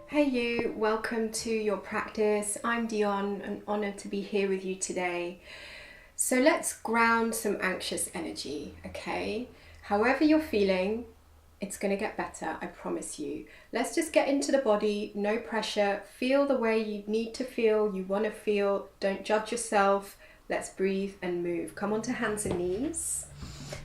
Hey you, welcome to your practice. I'm Dionne and honoured to be here with you today. So let's ground some anxious energy, okay? However you're feeling, it's going to get better, I promise you. Let's just get into the body, no pressure. Feel the way you need to feel, you want to feel. Don't judge yourself. Let's breathe and move. Come onto hands and knees.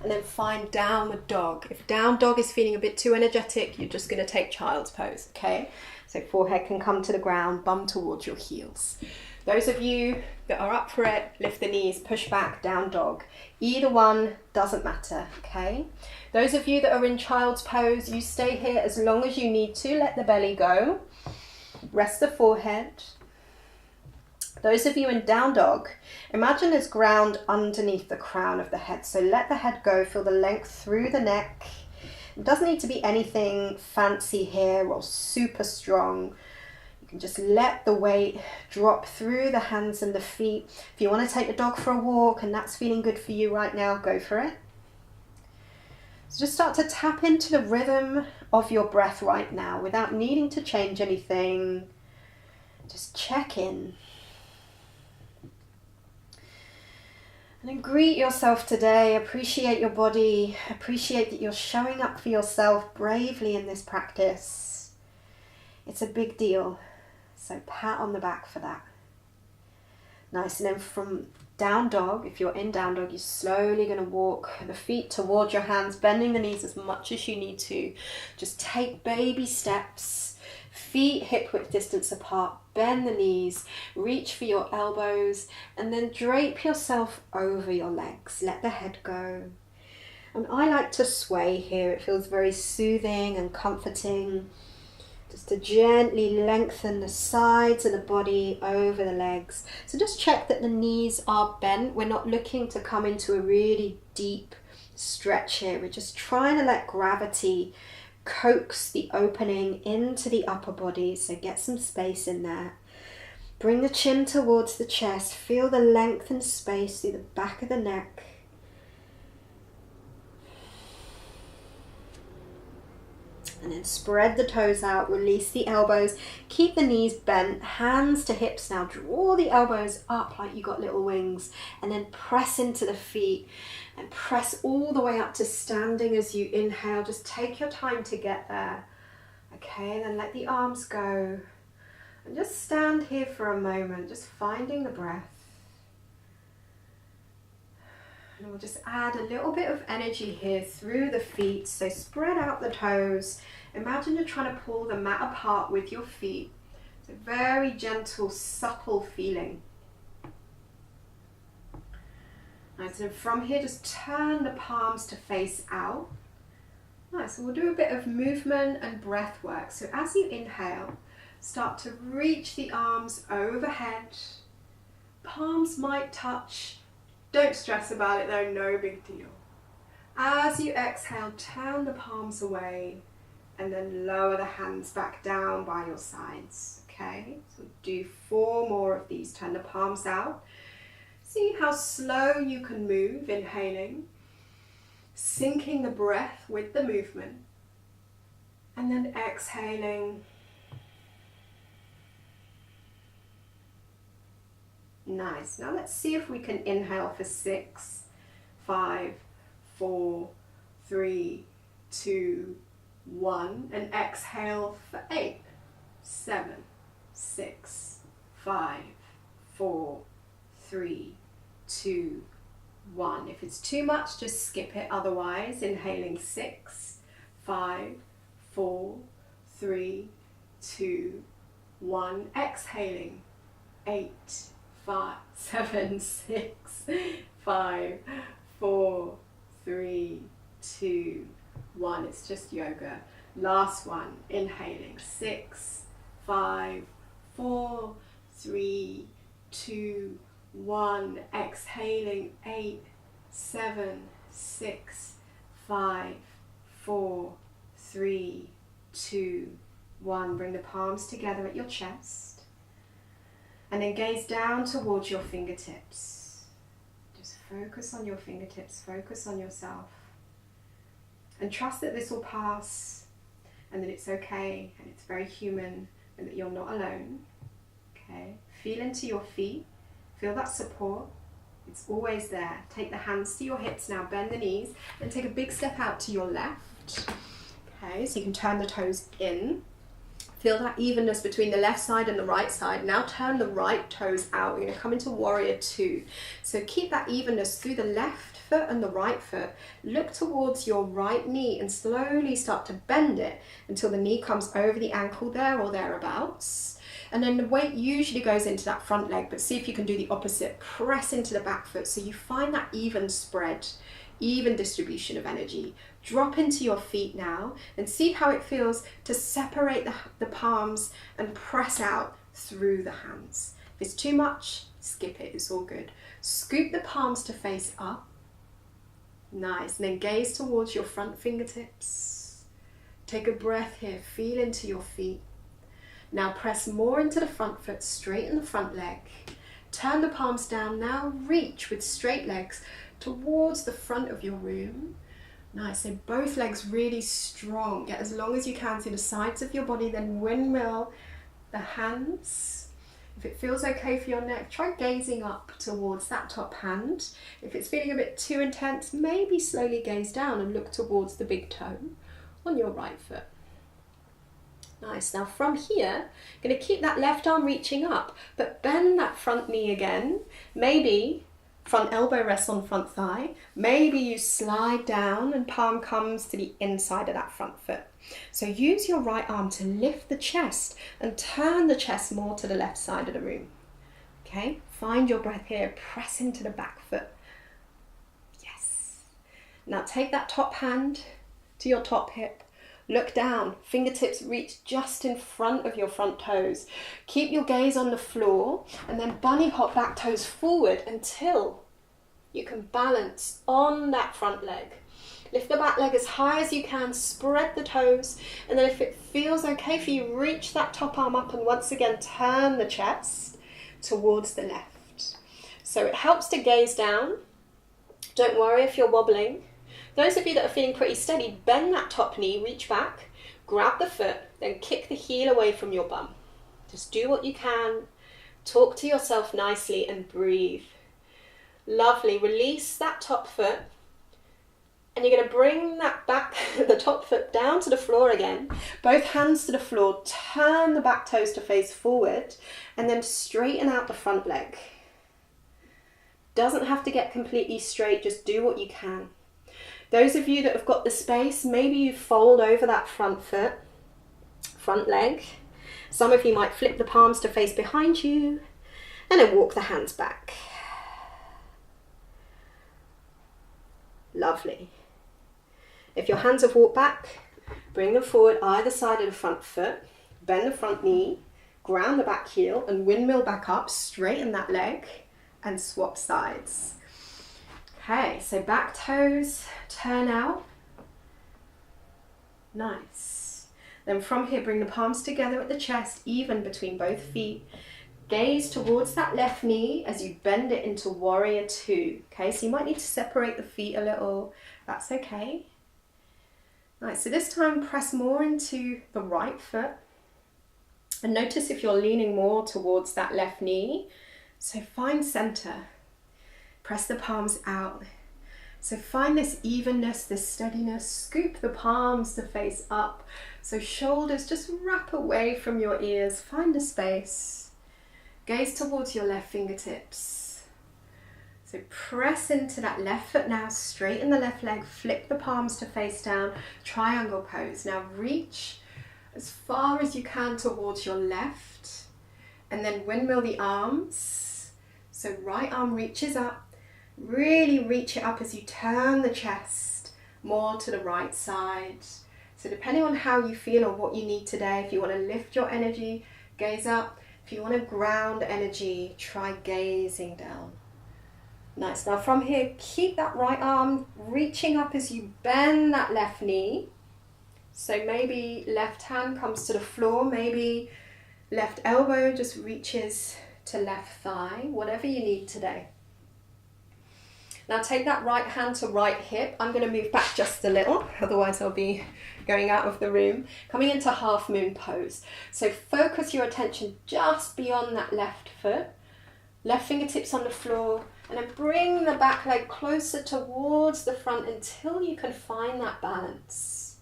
And then find downward dog. If down dog is feeling a bit too energetic, you're just going to take child's pose, okay? So forehead can come to the ground, bum towards your heels. Those of you that are up for it, lift the knees, push back, down dog. Either one doesn't matter, okay? Those of you that are in child's pose, you stay here as long as you need to. Let the belly go. Rest the forehead. Those of you in down dog, imagine there's ground underneath the crown of the head. So let the head go, feel the length through the neck. It doesn't need to be anything fancy here or super strong. You can just let the weight drop through the hands and the feet. If you want to take the dog for a walk and that's feeling good for you right now, go for it. So just start to tap into the rhythm of your breath right now without needing to change anything. Just check in. And then greet yourself today, appreciate your body, appreciate that you're showing up for yourself bravely in this practice. It's a big deal, so pat on the back for that. Nice, and then from down dog, if you're in down dog, you're slowly going to walk the feet towards your hands, bending the knees as much as you need to. Just take baby steps. Feet hip width distance apart, bend the knees, reach for your elbows, and then drape yourself over your legs. Let the head go. And I like to sway here. It feels very soothing and comforting. Just to gently lengthen the sides of the body over the legs. So just check that the knees are bent. We're not looking to come into a really deep stretch here. We're just trying to let gravity coax the opening into the upper body, so get some space in there. Bring the chin towards the chest, feel the length and space through the back of the neck. And then spread the toes out, release the elbows, keep the knees bent, hands to hips now, draw the elbows up like you got little wings, and then press into the feet and press all the way up to standing as you inhale. Just take your time to get there. Okay, then let the arms go and just stand here for a moment, just finding the breath. And we'll just add a little bit of energy here through the feet. So spread out the toes. Imagine you're trying to pull the mat apart with your feet. It's a very gentle, supple feeling. Nice, and from here just turn the palms to face out. Nice, and we'll do a bit of movement and breath work. So as you inhale, start to reach the arms overhead. Palms might touch. Don't stress about it though, no big deal. As you exhale, turn the palms away and then lower the hands back down by your sides. Okay, so do 4 more of these. Turn the palms out. See how slow you can move, inhaling, syncing the breath with the movement, and then exhaling. Nice. Now let's see if we can inhale for 6, 5, 4, 3, 2, 1, and exhale for 8, 7, 6, 5, 4, 3, 2, 1. If it's too much, just skip it. Otherwise, inhaling 6, 5, 4, 3, 2, 1. Exhaling 8, 5, 7, 6, 5, 4, 3, 2, 1. It's just yoga. Last one. Inhaling 6, 5, 4, 3, 2, 1. Exhaling 8, 7, 6, 5, 4, 3, 2, 1. Bring the palms together at your chest. And then gaze down towards your fingertips. Just focus on your fingertips, focus on yourself. And trust that this will pass and that it's okay and it's very human and that you're not alone. Okay, feel into your feet, feel that support. It's always there. Take the hands to your hips now, bend the knees, and take a big step out to your left. Okay, so you can turn the toes in. Feel that evenness between the left side and the right side. Now turn the right toes out. You're going to come into warrior two. So keep that evenness through the left foot and the right foot. Look towards your right knee and slowly start to bend it until the knee comes over the ankle there or thereabouts. And then the weight usually goes into that front leg, but see if you can do the opposite. Press into the back foot so you find that even spread, even distribution of energy. Drop into your feet now and see how it feels to separate the palms and press out through the hands. If it's too much, skip it, it's all good. Scoop the palms to face up. Nice, and then gaze towards your front fingertips. Take a breath here, feel into your feet. Now press more into the front foot, straighten the front leg. Turn the palms down, now reach with straight legs towards the front of your room. Nice, so both legs really strong. Get as long as you can to the sides of your body, then windmill the hands. If it feels okay for your neck, try gazing up towards that top hand. If it's feeling a bit too intense, maybe slowly gaze down and look towards the big toe on your right foot. Nice, now from here, I'm going to keep that left arm reaching up, but bend that front knee again. Maybe front elbow rests on front thigh. Maybe you slide down and palm comes to the inside of that front foot. So use your right arm to lift the chest and turn the chest more to the left side of the room. Okay, find your breath here, press into the back foot. Yes. Now take that top hand to your top hip. Look down, fingertips reach just in front of your front toes. Keep your gaze on the floor and then bunny hop back toes forward until you can balance on that front leg. Lift the back leg as high as you can, spread the toes, and then if it feels okay for you, reach that top arm up and once again turn the chest towards the left. So it helps to gaze down. Don't worry if you're wobbling. Those of you that are feeling pretty steady, bend that top knee, reach back, grab the foot, then kick the heel away from your bum. Just do what you can, talk to yourself nicely and breathe. Lovely, release that top foot and you're going to bring that back, the top foot down to the floor again, both hands to the floor, turn the back toes to face forward and then straighten out the front leg. Doesn't have to get completely straight, just do what you can. Those of you that have got the space, maybe you fold over that front foot, front leg. Some of you might flip the palms to face behind you and then walk the hands back. Lovely. If your hands have walked back, bring them forward either side of the front foot, bend the front knee, ground the back heel and windmill back up, straighten that leg and swap sides. Okay, so back toes, turn out. Nice. Then from here, bring the palms together at the chest, even between both feet. Gaze towards that left knee as you bend it into warrior two. Okay, so you might need to separate the feet a little. That's okay. Nice, so this time press more into the right foot. And notice if you're leaning more towards that left knee. So find center. Press the palms out. So find this evenness, this steadiness. Scoop the palms to face up. So shoulders just wrap away from your ears. Find a space. Gaze towards your left fingertips. So press into that left foot now. Straighten the left leg. Flip the palms to face down. Triangle pose. Now reach as far as you can towards your left. And then windmill the arms. So right arm reaches up. Really reach it up as you turn the chest more to the right side. So depending on how you feel or what you need today, if you want to lift your energy, gaze up. If you want to ground energy, try gazing down. Nice. Now from here, keep that right arm reaching up as you bend that left knee. So maybe left hand comes to the floor, maybe left elbow just reaches to left thigh, whatever you need today. Now take that right hand to right hip. I'm going to move back just a little, otherwise I'll be going out of the room. Coming into half moon pose. So focus your attention just beyond that left foot. Left fingertips on the floor, and then bring the back leg closer towards the front until you can find that balance.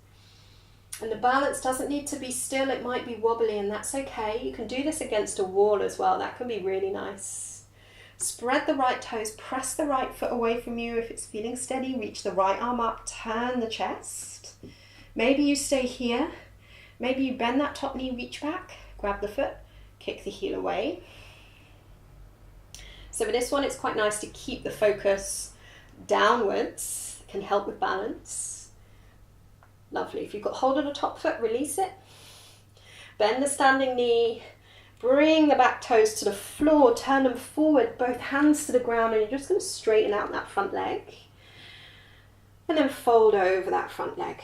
And the balance doesn't need to be still, it might be wobbly, and that's okay. You can do this against a wall as well, that can be really nice. Spread the right toes, press the right foot away from you. If it's feeling steady, reach the right arm up, turn the chest. Maybe you stay here. Maybe you bend that top knee, reach back, grab the foot, kick the heel away. So for this one, it's quite nice to keep the focus downwards. It can help with balance. Lovely. If you've got hold of the top foot, release it. Bend the standing knee. Bring the back toes to the floor. Turn them forward, both hands to the ground, and you're just going to straighten out that front leg. And then fold over that front leg.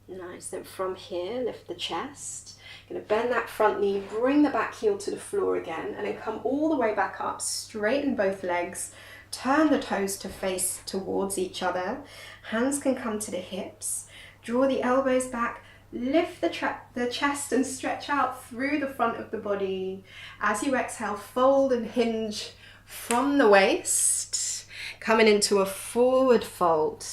Nice, then from here, lift the chest. You're going to bend that front knee, bring the back heel to the floor again, and then come all the way back up, straighten both legs, turn the toes to face towards each other. Hands can come to the hips, draw the elbows back, lift the chest and stretch out through the front of the body. As you exhale, fold and hinge from the waist, coming into a forward fold.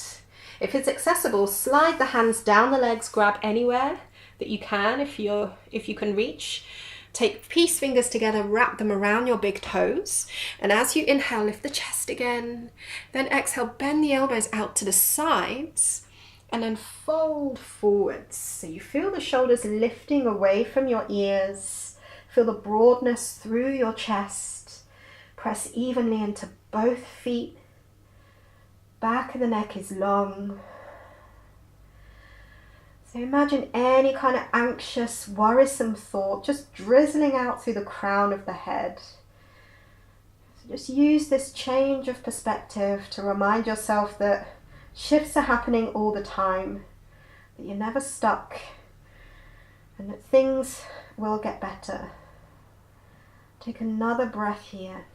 If it's accessible, slide the hands down the legs, grab anywhere that you can if you can reach. Take peace fingers together, wrap them around your big toes. And as you inhale, lift the chest again. Then exhale, bend the elbows out to the sides and then fold forwards. So you feel the shoulders lifting away from your ears. Feel the broadness through your chest. Press evenly into both feet. Back of the neck is long. So imagine any kind of anxious, worrisome thought just drizzling out through the crown of the head. So just use this change of perspective to remind yourself that shifts are happening all the time, that you're never stuck, and that things will get better. Take another breath here.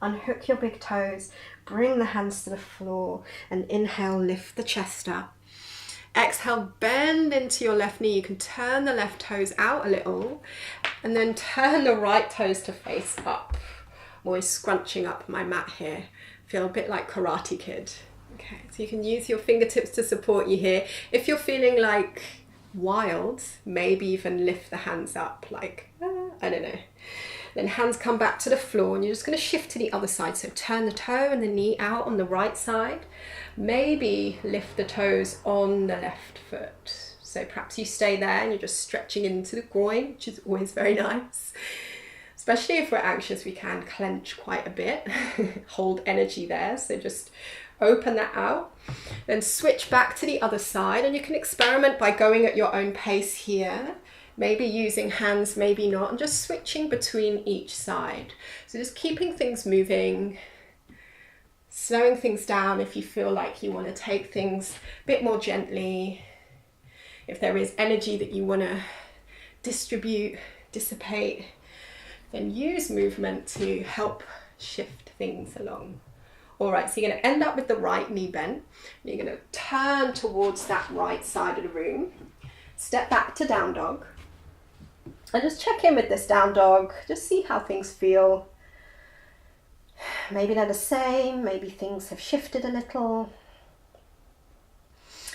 Unhook your big toes, bring the hands to the floor, and inhale, lift the chest up. Exhale, bend into your left knee. You can turn the left toes out a little, and then turn the right toes to face up. I'm always scrunching up my mat here. Feel a bit like Karate Kid. Okay, so you can use your fingertips to support you here. If you're feeling like wild, maybe even lift the hands up like, I don't know. Then hands come back to the floor and you're just going to shift to the other side. So turn the toe and the knee out on the right side. Maybe lift the toes on the left foot. So perhaps you stay there and you're just stretching into the groin, which is always very nice. Especially if we're anxious, we can clench quite a bit, hold energy there. So just open that out. Then switch back to the other side, and you can experiment by going at your own pace here. Maybe using hands, maybe not, and just switching between each side. So just keeping things moving, slowing things down if you feel like you want to take things a bit more gently. If there is energy that you want to distribute, dissipate, then use movement to help shift things along. All right, so you're going to end up with the right knee bent. You're going to turn towards that right side of the room. Step back to down dog. And just check in with this down dog. Just see how things feel. Maybe they're the same. Maybe things have shifted a little.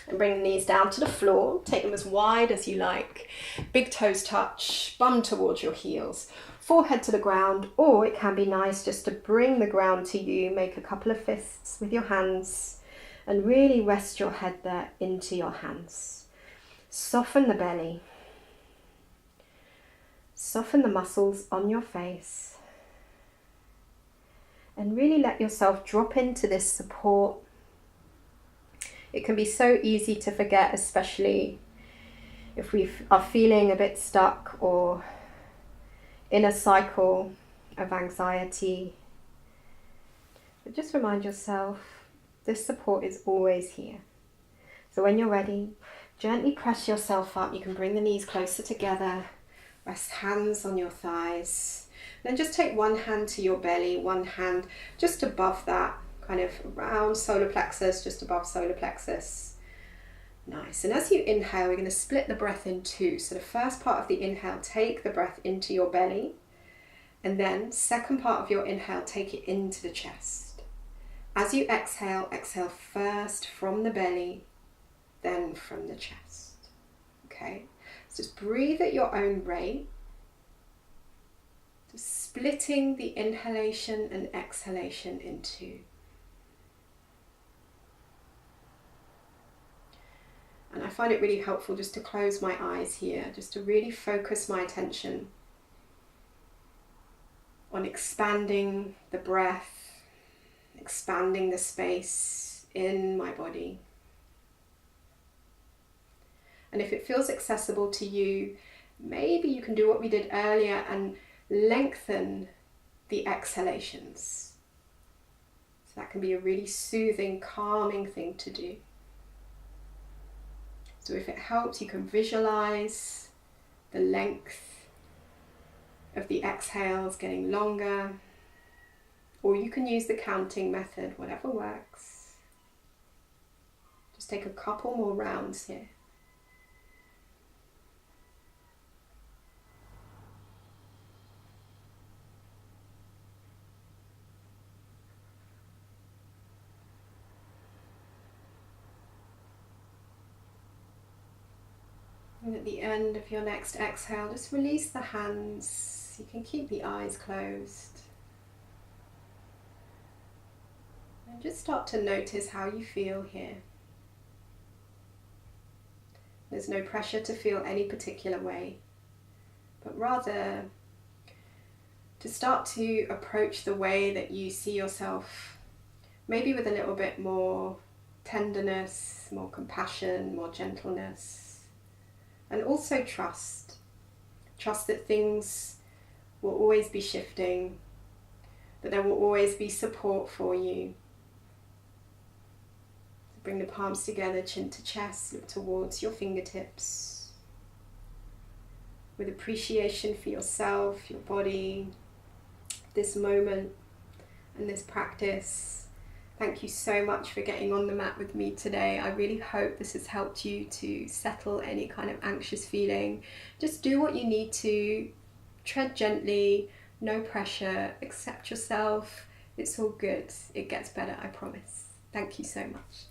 And bring the knees down to the floor. Take them as wide as you like. Big toes touch. Bum towards your heels. Forehead to the ground. Or it can be nice just to bring the ground to you. Make a couple of fists with your hands. And really rest your head there into your hands. Soften the belly. Soften the muscles on your face. And really let yourself drop into this support. It can be so easy to forget, especially if we are feeling a bit stuck or in a cycle of anxiety. But just remind yourself, this support is always here. So when you're ready, Gently press yourself up. You can bring the knees closer together. Rest hands on your thighs. Then just take one hand to your belly, one hand just above that, kind of around solar plexus, just above solar plexus. Nice. And as you inhale, we're going to split the breath in two. So the first part of the inhale, take the breath into your belly. And then second part of your inhale, take it into the chest. As you exhale, exhale first from the belly, then from the chest. Okay, so just breathe at your own rate, just splitting the inhalation and exhalation in two. And I find it really helpful just to close my eyes here, just to really focus my attention on expanding the breath, expanding the space in my body. And if it feels accessible to you, maybe you can do what we did earlier and lengthen the exhalations. So that can be a really soothing, calming thing to do. So if it helps, you can visualize the length of the exhales getting longer, or you can use the counting method, whatever works. Just take a couple more rounds here. And at the end of your next exhale, just release the hands. You can keep the eyes closed. And just start to notice how you feel here. There's no pressure to feel any particular way, but rather to start to approach the way that you see yourself, maybe with a little bit more tenderness, more compassion, more gentleness. And also trust. Trust that things will always be shifting, that there will always be support for you. So bring the palms together, chin to chest, look towards your fingertips. With appreciation for yourself, your body, this moment and this practice. Thank you so much for getting on the mat with me today. I really hope this has helped you to settle any kind of anxious feeling. Just do what you need to, tread gently, no pressure, accept yourself. It's all good. It gets better, I promise. Thank you so much.